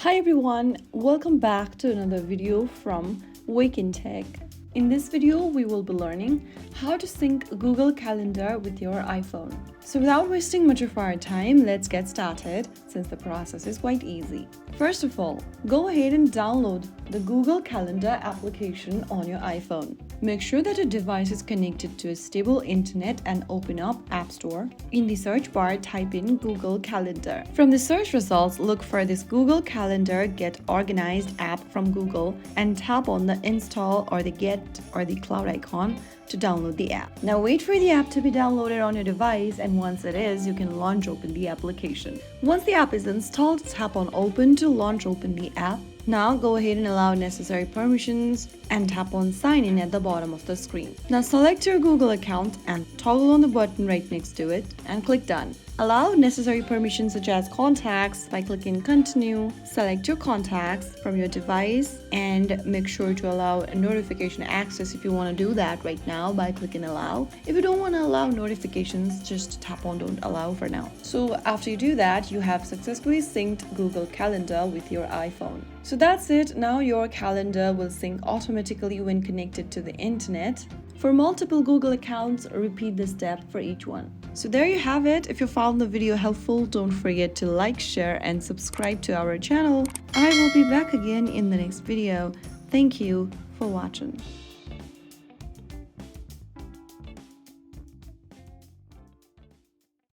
Hi everyone, welcome back to another video from Wake&Tech. In this video, we will be learning how to sync Google Calendar with your iPhone. So without wasting much of our time, let's get started since the process is quite easy. First of all, go ahead and download the Google Calendar application on your iPhone. Make sure that your device is connected to a stable internet and open up App Store. In the search bar, type in Google Calendar. From the search results, look for this Google Calendar Get Organized app from Google and tap on the install or the get or the cloud icon to download the app. Now wait for the app to be downloaded on your device, and once it is, you can launch open the application. Once the app is installed, tap on open to launch open the app. Now go ahead and allow necessary permissions and tap on sign in at the bottom of the screen. Now select your Google account and toggle on the button right next to it and click done. Allow necessary permissions such as contacts by clicking continue. Select your contacts from your device and make sure to allow notification access if you want to do that right now by clicking allow. If you don't want to allow notifications, just tap on don't allow for now. So after you do that, you have successfully synced Google Calendar with your iPhone. So that's it. Now your calendar will sync automatically when connected to the internet. For multiple Google accounts, repeat this step for each one. So there you have it. If you found the video helpful, don't forget to like, share, and subscribe to our channel. I will be back again in the next video. Thank you for watching.